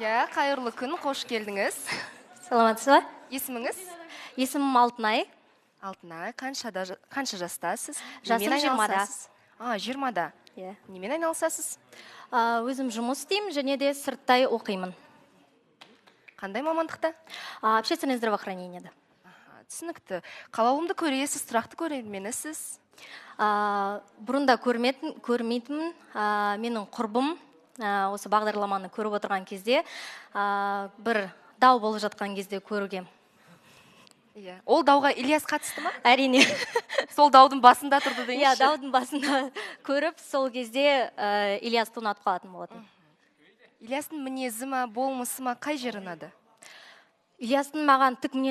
Иә, қайырлы күн, қош келдіңіз. Саламатсыз ба? Есіміңіз? Есімім Алтынай. Алтынай, қанша жастасыз? Жасым Немен 20-да. айналысасыз? 20-да. Иә. Немен айналысасыз? Өзім жұмыс істеймін және де сырттай оқимын. Қандай мамандықта? Общественное здравоохранениеда. Түсінікті. Қалауымды көресіз, тұрақты көрерменісіз. Бұрында көрмейтінмін. Менің құрбым осы бағдарламаны көріп отырған кезде, бір дау болып жатқан кезде көргем. Иә. Ол дауға Ильяс қатысты ма? Әрине. Сол даудың басында тұрды дейінші? Иә, даудың басында көріп, сол кезде Ильясты ұнатып қалатын болатын. Ильястың мінезі ма, болмысы ма, қай жері ұнады? Ильястың маған тік мінезі